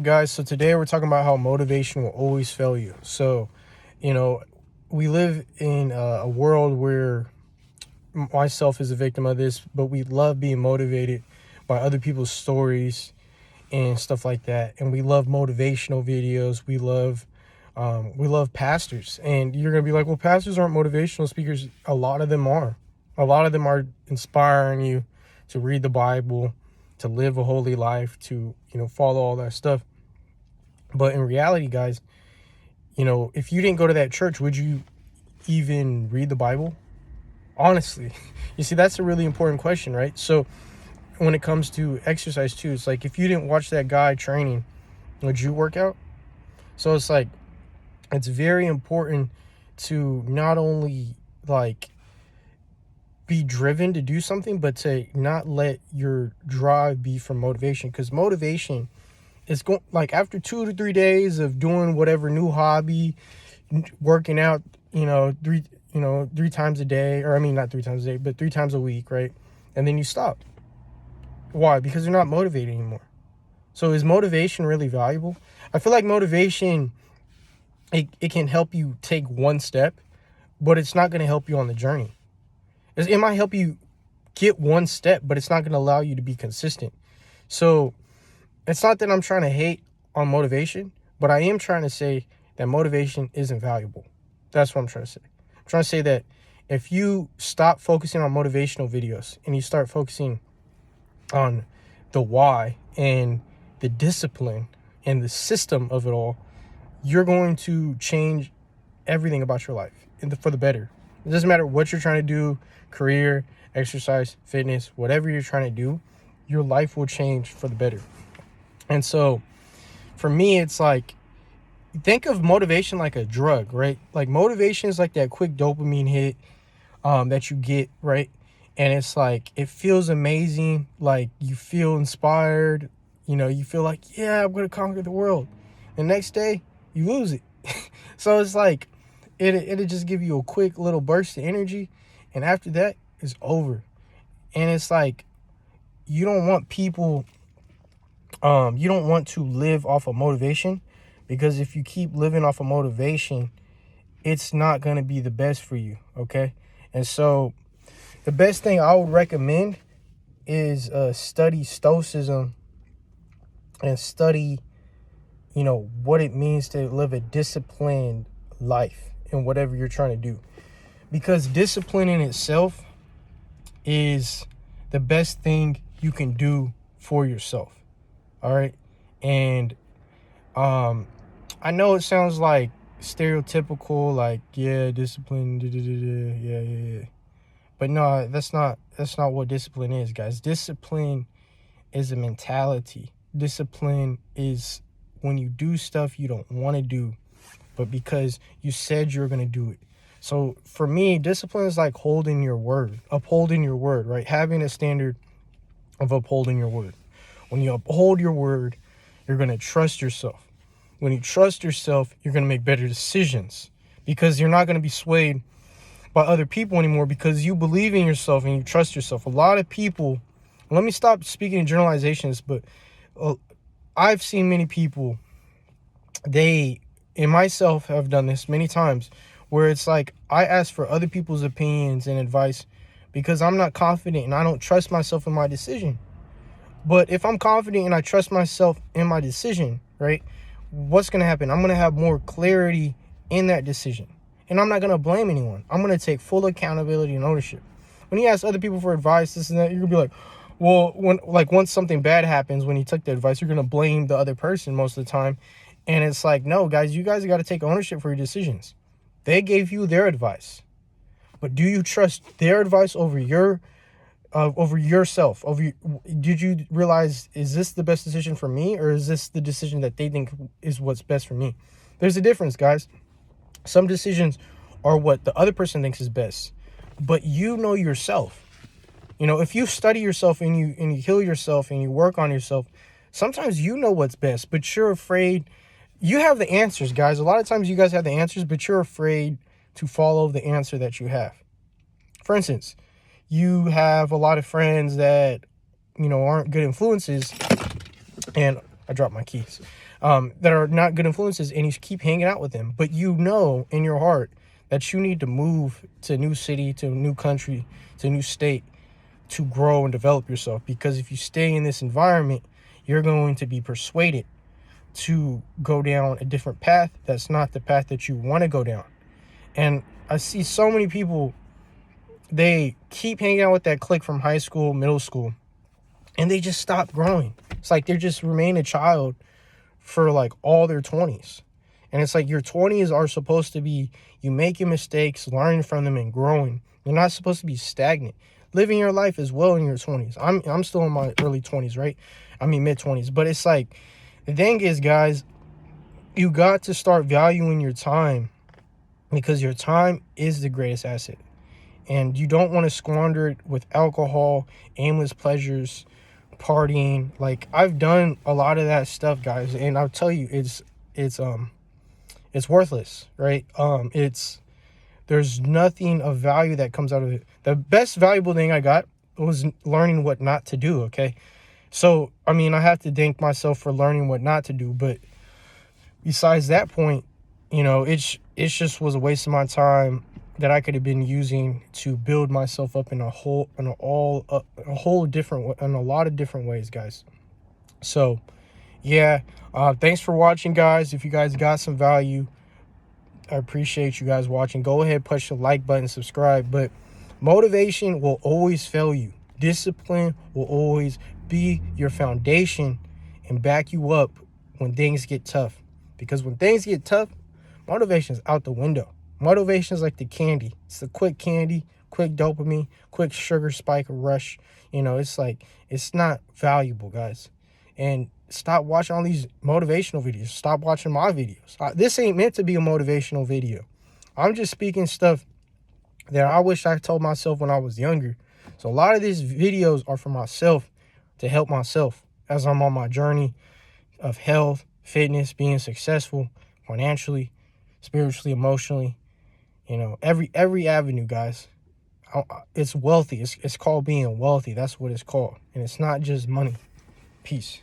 Guys, so today we're talking about how motivation will always fail you. So, you know, we live in a world where myself is a victim of this, but we love being motivated by other people's stories and stuff like that. And we love motivational videos. We love pastors. And you're gonna be like, well, pastors aren't motivational speakers. A lot of them are. A lot of them are inspiring you to read the Bible, to live a holy life, to follow all that stuff. But in reality, guys, if you didn't go to that church, would you even read the Bible? Honestly, you see, that's a really important question, right? So when it comes to exercise too, it's like, if you didn't watch that guy training, would you work out? So it's like, it's very important to not only like be driven to do something, but to not let your drive be from motivation. Because motivation is going, like, after 2 to 3 days of doing whatever new hobby, working out, three times a day, or I mean, not 3 times a day, but 3 times a week, right? And then you stop. Why? Because you're not motivated anymore. So is motivation really valuable? I feel like motivation, it can help you take one step, but it's not going to help you on the journey. It might help you get one step, but it's not going to allow you to be consistent. So it's not that I'm trying to hate on motivation, but I am trying to say that motivation isn't valuable. That's what I'm trying to say. I'm trying to say that if you stop focusing on motivational videos and you start focusing on the why and the discipline and the system of it all, you're going to change everything about your life for the better. It doesn't matter what you're trying to do, career, exercise, fitness, whatever you're trying to do, your life will change for the better. And so for me, it's like, think of motivation like a drug, right? Like, motivation is like that quick dopamine hit that you get, right? And it's like, it feels amazing. Like, you feel inspired. You feel like, yeah, I'm going to conquer the world. The next day, you lose it. So it's like, it'll just give you a quick little burst of energy. And after that, it's over. And it's like, you don't want people, you don't want to live off of motivation, because if you keep living off of motivation, it's not going to be the best for you. Okay. And so the best thing I would recommend is study Stoicism and study, what it means to live a disciplined life in whatever you're trying to do. Because discipline in itself is the best thing you can do for yourself. All right. And I know it sounds like stereotypical, like, yeah, discipline, yeah. But no, that's not what discipline is, guys. Discipline is a mentality. Discipline is when you do stuff you don't want to do, but because you said you're going to do it. So for me, discipline is like upholding your word, right? Having a standard of upholding your word. When you uphold your word, you're going to trust yourself. When you trust yourself, you're going to make better decisions, because you're not going to be swayed by other people anymore, because you believe in yourself and you trust yourself. A lot of people, let me stop speaking in generalizations, but I've seen many people, and myself have done this many times, where it's like, I ask for other people's opinions and advice because I'm not confident and I don't trust myself in my decision. But if I'm confident and I trust myself in my decision, right, what's going to happen? I'm going to have more clarity in that decision. And I'm not going to blame anyone. I'm going to take full accountability and ownership. When you ask other people for advice, this and that, you're going to be like, well, once something bad happens, when you took the advice, you're going to blame the other person most of the time. And it's like, no, guys, you guys got to take ownership for your decisions. They gave you their advice. But do you trust their advice over yourself? Did you realize, is this the best decision for me, or is this the decision that they think is what's best for me? There's a difference, guys. Some decisions are what the other person thinks is best, but you know yourself. If you study yourself and you heal yourself and you work on yourself, sometimes you know what's best, but you're afraid. You have the answers, guys. A lot of times you guys have the answers, but you're afraid to follow the answer that you have. For instance, you have a lot of friends that, aren't good influences, and I dropped my keys. That are not good influences, and you keep hanging out with them. But you know in your heart that you need to move to a new city, to a new country, to a new state to grow and develop yourself. Because if you stay in this environment, you're going to be persuaded to go down a different path that's not the path that you want to go down. And I see so many people, they keep hanging out with that clique from high school, middle school, and they just stop growing. It's like they're just remain a child for like all their 20s. And it's like your 20s are supposed to be you making mistakes, learning from them, and growing. You're not supposed to be stagnant. Living your life as well in your 20s. I'm still in my early 20s, right? I mean mid 20s. But it's like the thing is, guys, you got to start valuing your time, because your time is the greatest asset. And you don't want to squander it with alcohol, aimless pleasures, partying. Like, I've done a lot of that stuff, guys, and I'll tell you, it's worthless, right? There's nothing of value that comes out of it. The best valuable thing I got was learning what not to do, okay? So, I mean, I have to thank myself for learning what not to do, but besides that point, you know, it's just was a waste of my time that I could have been using to build myself up in a lot of different ways, guys. So, yeah, thanks for watching, guys. If you guys got some value, I appreciate you guys watching. Go ahead, push the like button, subscribe. But motivation will always fail you. Discipline will always be your foundation and back you up when things get tough. Because when things get tough, motivation is out the window. Motivation is like the candy. It's the quick candy, quick dopamine, quick sugar spike rush. You know, it's like, it's not valuable, guys. And stop watching all these motivational videos. Stop watching my videos. This ain't meant to be a motivational video. I'm just speaking stuff that I wish I told myself when I was younger. So a lot of these videos are for myself, to help myself as I'm on my journey of health, fitness, being successful financially, spiritually, emotionally. You know, every avenue, guys. It's wealthy. It's called being wealthy. That's what it's called. And it's not just money. Peace.